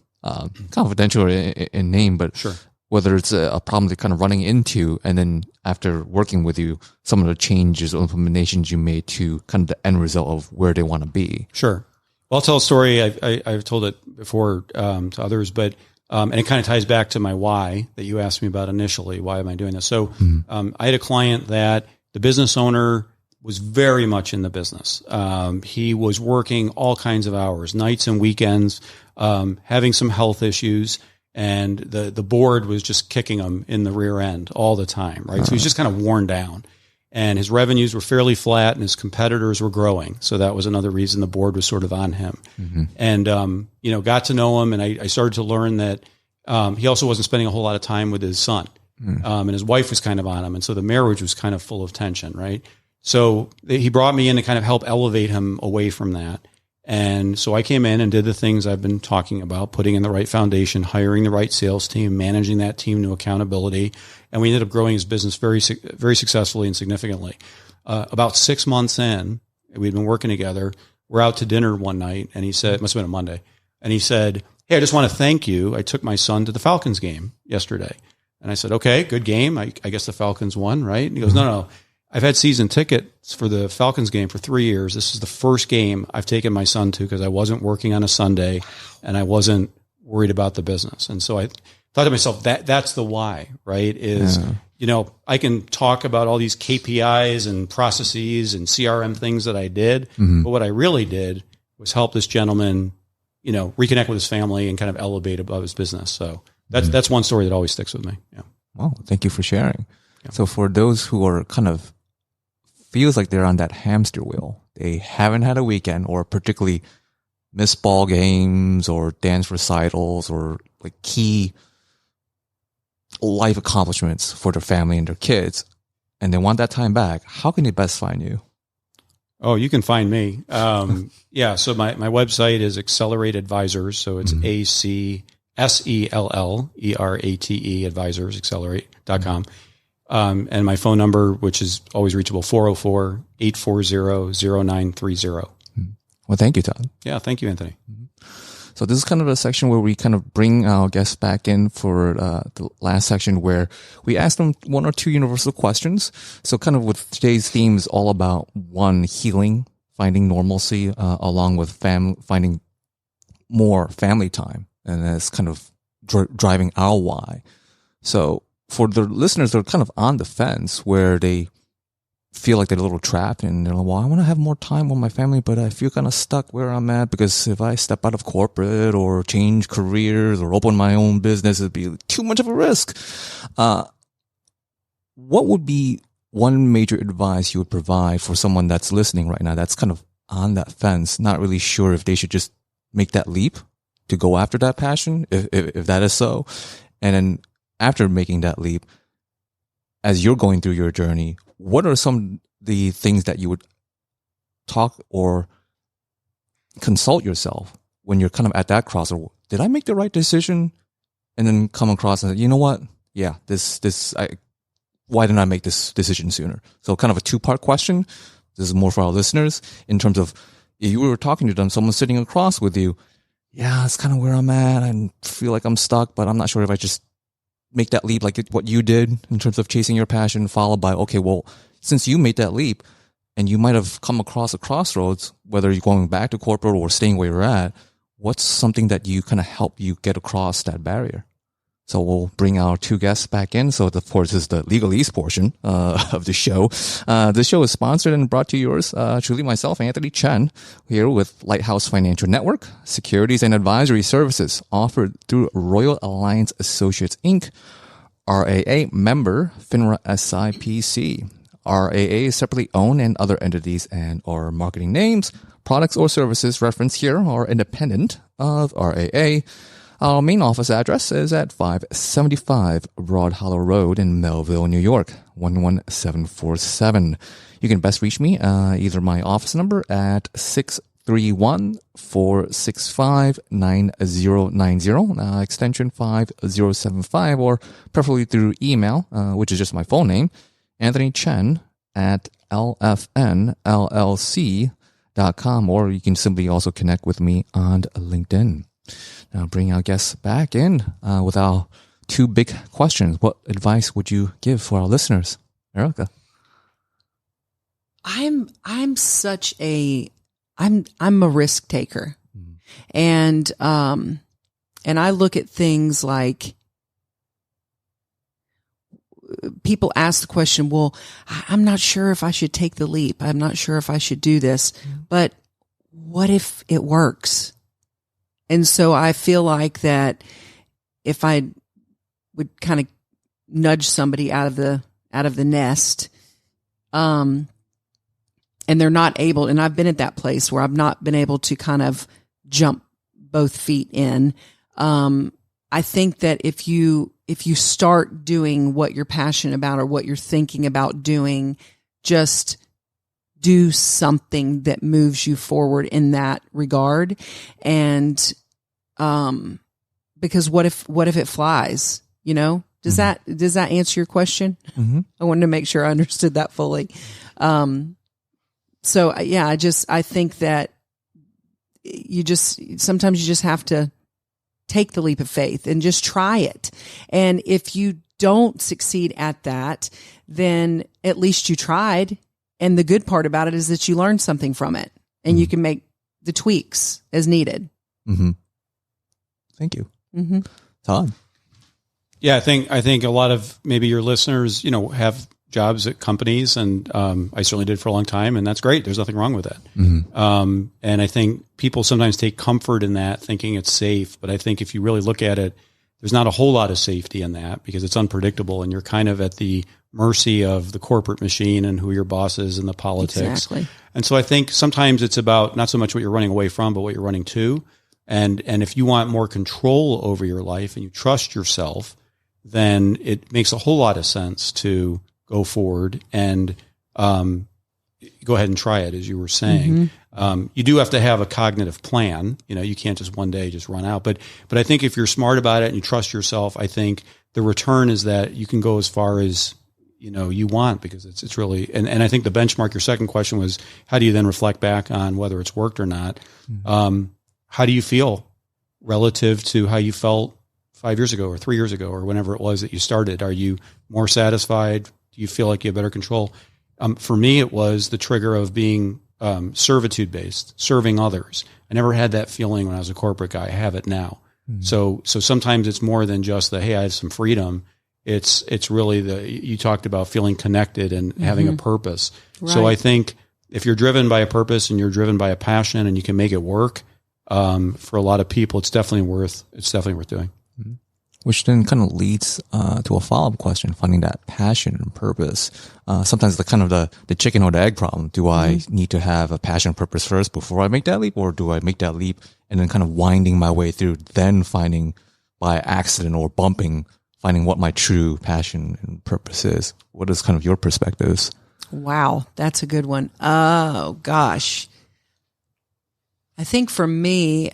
S2: confidential or in name, but
S4: sure.
S2: Whether it's a problem they're kind of running into, and then after working with you, some of the changes or implementations you made to kind of the end result of where they want to be.
S4: Sure. Well, I'll tell a story. I've told it before to others, but and it kind of ties back to my why that you asked me about initially. Why am I doing this? So I had a client that the business owner was very much in the business. He was working all kinds of hours, nights and weekends, having some health issues, and the board was just kicking him in the rear end all the time, right? So he was just kind of worn down, and his revenues were fairly flat, and his competitors were growing. So that was another reason the board was sort of on him. And you know, got to know him, and I started to learn that he also wasn't spending a whole lot of time with his son, and his wife was kind of on him, and so the marriage was kind of full of tension, right? So he brought me in to kind of help elevate him away from that. And so I came in and did the things I've been talking about, putting in the right foundation, hiring the right sales team, managing that team to accountability. And we ended up growing his business very, very successfully and significantly. About 6 months in, we'd been working together. We're out to dinner one night, and he said, it must have been a Monday. And he said, "Hey, I just want to thank you. I took my son to the Falcons game yesterday." And I said, "Okay, good game. I guess the Falcons won, right?" And he goes, No. I've had season tickets for the Falcons game for 3 years. This is the first game I've taken my son to because I wasn't working on a Sunday and I wasn't worried about the business. And so I thought to myself, that's the why, right? You know, I can talk about all these KPIs and processes and CRM things that I did, but what I really did was help this gentleman, you know, reconnect with his family and kind of elevate above his business. So that's one story that always sticks with me. Yeah.
S2: Well, thank you for sharing. Yeah. So for those who are kind of feels like they're on that hamster wheel. They haven't had a weekend, or particularly missed ball games or dance recitals or like key life accomplishments for their family and their kids, and they want that time back. How can they best find you?
S4: Oh, you can find me. Yeah. So my website is AcSellerate Advisors. So it's AcSellerate Advisors, accelerate.com. And my phone number, which is always reachable, 404-840-0930.
S2: Well, thank you, Todd.
S4: Yeah, thank you, Anthony.
S2: So this is kind of a section where we kind of bring our guests back in for the last section where we ask them 1 or 2 universal questions. So kind of with today's theme is all about healing, finding normalcy, along with finding more family time. And that's kind of driving our why. So for the listeners that are kind of on the fence where they feel like they're a little trapped and they're like, well, I want to have more time with my family, but I feel kind of stuck where I'm at because if I step out of corporate or change careers or open my own business, it'd be too much of a risk. What would be one major advice you would provide for someone that's listening right now that's kind of on that fence, not really sure if they should just make that leap to go after that passion, if that is so? And then after making that leap, as you're going through your journey, what are some of the things that you would talk or consult yourself when you're kind of at that crossroad? Did I make the right decision? and then come across and say, you know what? Yeah, why didn't I make this decision sooner? So kind of a two-part question. This is more for our listeners in terms of if you were talking to them, someone sitting across with you. Yeah, that's kind of where I'm at. I feel like I'm stuck, but I'm not sure if I just make that leap like what you did in terms of chasing your passion, followed by, okay, well, since you made that leap and you might have come across a crossroads, whether you're going back to corporate or staying where you're at, what's something that you kind of help you get across that barrier? So we'll bring our two guests back in. So of course, this is the legalese portion of the show. This show is sponsored and brought to yours truly myself, Anthony Chen, here with Lighthouse Financial Network, securities and advisory services offered through Royal Alliance Associates, Inc., RAA member, FINRA SIPC. RAA is separately owned, and other entities and or marketing names, products or services referenced here are independent of RAA. Our main office address is at 575 Broad Hollow Road in Melville, New York, 11747. You can best reach me either my office number at 631-465-9090, extension 5075, or preferably through email, which is just my full name, Anthony Chen at lfnllc.com, or you can simply also connect with me on LinkedIn. Now, bring our guests back in with our two big questions. What advice would you give for our listeners, Erika?
S3: I'm a risk taker, and I look at things like people ask the question, well, I'm not sure if I should take the leap. I'm not sure if I should do this, but what if it works? And so I feel like that if I would kind of nudge somebody out of the nest, and they're not able, and I've been at that place where I've not been able to kind of jump both feet in. I think that if you start doing what you're passionate about or what you're thinking about doing, just do something that moves you forward in that regard. And, because what if it flies, does that answer your question? Mm-hmm. I wanted to make sure I understood that fully. So yeah, I think that sometimes you just have to take the leap of faith and just try it. And if you don't succeed at that, then at least you tried. And the good part about it is that you learned something from it, and you can make the tweaks as needed.
S2: Mm-hmm. Thank you. Mm-hmm. Todd?
S4: Yeah, I think a lot of maybe your listeners, have jobs at companies, and I certainly did for a long time, and that's great. There's nothing wrong with that. Mm-hmm. And I think people sometimes take comfort in that, thinking it's safe. But I think if you really look at it, there's not a whole lot of safety in that, because it's unpredictable, and you're kind of at the mercy of the corporate machine and who your boss is and the politics.
S3: Exactly.
S4: And so I think sometimes it's about not so much what you're running away from, but what you're running to. And if you want more control over your life and you trust yourself, then it makes a whole lot of sense to go forward and go ahead and try it, as you were saying. Mm-hmm. You do have to have a cognitive plan. You can't just one day just run out. But I think if you're smart about it and you trust yourself, I think the return is that you can go as far as you want, because it's really, and I think the benchmark, your second question was, how do you then reflect back on whether it's worked or not? Mm-hmm. How do you feel relative to how you felt 5 years ago or 3 years ago or whenever it was that you started? Are you more satisfied? Do you feel like you have better control? For me, it was the trigger of being servitude based, serving others. I never had that feeling when I was a corporate guy. I have it now. Mm-hmm. So sometimes it's more than just hey, I have some freedom. It's really you talked about feeling connected and having a purpose. Right. So I think if you're driven by a purpose and you're driven by a passion and you can make it work, for a lot of people, it's definitely worth doing.
S2: Mm-hmm. Which then kind of leads to a follow-up question, finding that passion and purpose. Sometimes the chicken or the egg problem. Do I need to have a passion and purpose first before I make that leap, or do I make that leap and then kind of winding my way through, then finding by accident or finding what my true passion and purpose is? What is kind of your perspectives?
S3: Wow, that's a good one. Oh, gosh. I think for me,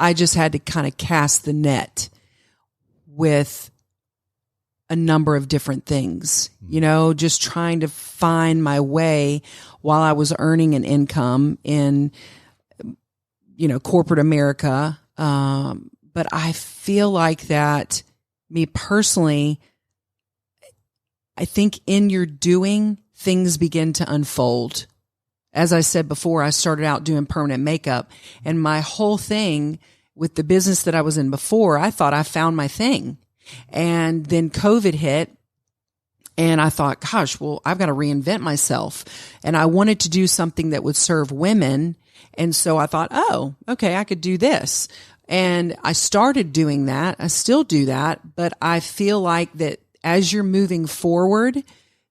S3: I just had to kind of cast the net with a number of different things, just trying to find my way while I was earning an income in, corporate America. But I feel like that, me personally, I think in your doing, things begin to unfold. As I said before, I started out doing permanent makeup, and my whole thing with the business that I was in before, I thought I found my thing. And then COVID hit, and I thought, gosh, well, I've got to reinvent myself. And I wanted to do something that would serve women. And so I thought, oh, okay, I could do this. And I started doing that. I still do that, but I feel like that as you're moving forward,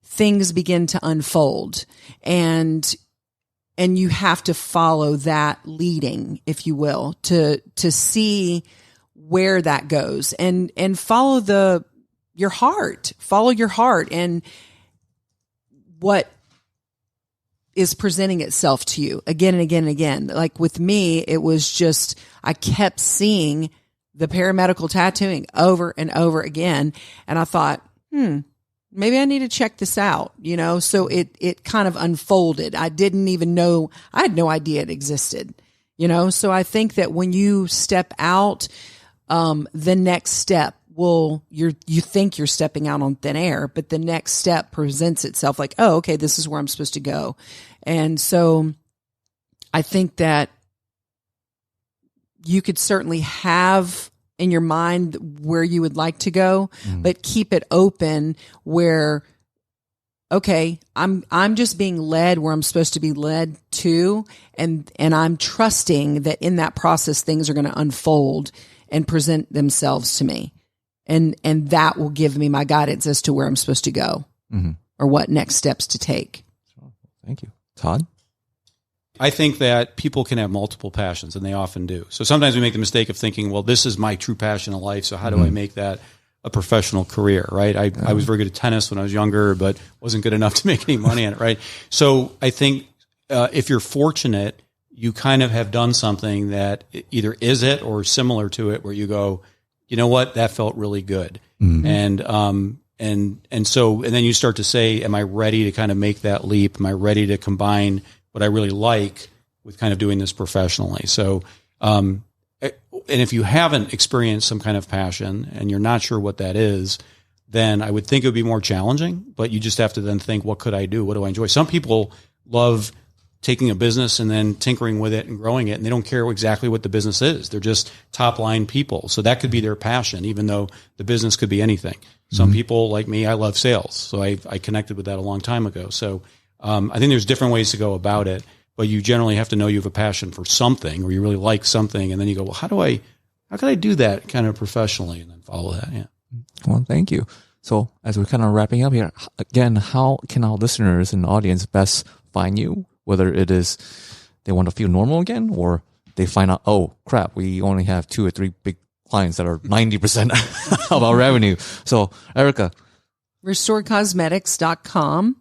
S3: things begin to unfold, and you have to follow that leading, if you will, to see where that goes, and follow your heart and what is presenting itself to you again and again and again. Like with me, it was just, I kept seeing the paramedical tattooing over and over again. And I thought, maybe I need to check this out, so it kind of unfolded. I didn't even know, I had no idea it existed, so I think that when you step out, the next step you think you're stepping out on thin air, but the next step presents itself like, oh, okay, this is where I'm supposed to go. And so I think that you could certainly have in your mind where you would like to go, but keep it open where, okay, I'm just being led where I'm supposed to be led to. And I'm trusting that in that process, things are going to unfold and present themselves to me. And that will give me my guidance as to where I'm supposed to go or what next steps to take.
S2: Thank you. Todd?
S4: I think that people can have multiple passions, and they often do. So sometimes we make the mistake of thinking, well, this is my true passion in life, so how do I make that a professional career, right? I was very good at tennis when I was younger, but wasn't good enough to make any money on it, right? So I think if you're fortunate, you kind of have done something that either is it or similar to it, where you go, you know what, that felt really good. And then you start to say, am I ready to kind of make that leap? Am I ready to combine what I really like with kind of doing this professionally? So, and if you haven't experienced some kind of passion and you're not sure what that is, then I would think it would be more challenging, but you just have to then think, what could I do? What do I enjoy? Some people love taking a business and then tinkering with it and growing it, and they don't care exactly what the business is. They're just top line people. So that could be their passion, even though the business could be anything. Some people like me, I love sales. So I connected with that a long time ago. So I think there's different ways to go about it, but you generally have to know you have a passion for something, or you really like something. And then you go, well, how can I do that kind of professionally, and then follow that? Yeah.
S2: Well, thank you. So as we're kind of wrapping up here, again, how can our listeners and audience best find you? Whether it is they want to feel normal again, or they find out, oh crap, we only have 2 or 3 big clients that are 90% of our revenue. So Erika.
S3: RestoredCosmetics.com.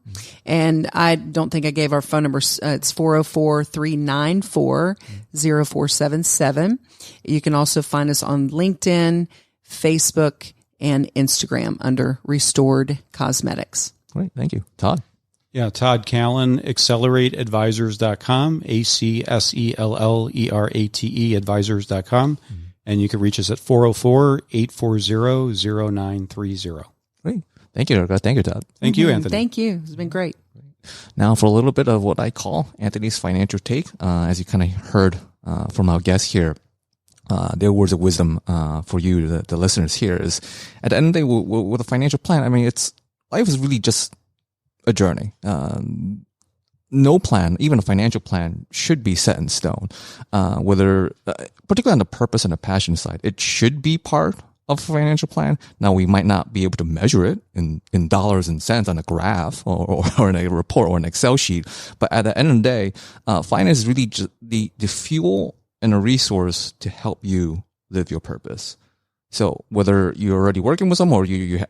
S3: And I don't think I gave our phone number. It's 404-394-0477. You can also find us on LinkedIn, Facebook, and Instagram under Restored Cosmetics.
S2: Great. Thank you. Todd.
S4: Yeah, Todd Callen, AcSellerateAdvisors.com, AcSellerate advisors.com. And you can reach us at 404-840-0930.
S2: Great. Thank you, Erika. Thank you, Todd.
S4: Thank you, Anthony.
S3: Thank you. It's been great.
S2: Now for a little bit of what I call Anthony's financial take. As you kind of heard from our guests here, their words of wisdom for you, the listeners here, is at the end of the day, with a financial plan, I mean, life is really just a journey. No plan, even a financial plan, should be set in stone. Whether, particularly on the purpose and the passion side, it should be part of a financial plan. Now, we might not be able to measure it in dollars and cents on a graph or in a report or an Excel sheet, but at the end of the day, finance is really just the fuel and a resource to help you live your purpose. So whether you're already working with someone or you're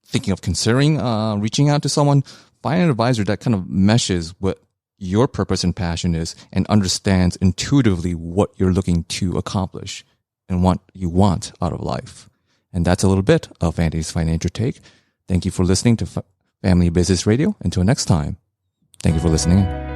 S2: thinking of considering reaching out to someone, find an advisor that kind of meshes what your purpose and passion is and understands intuitively what you're looking to accomplish and what you want out of life. And that's a little bit of Andy's financial take. Thank you for listening to Family Business Radio. Until next time, thank you for listening.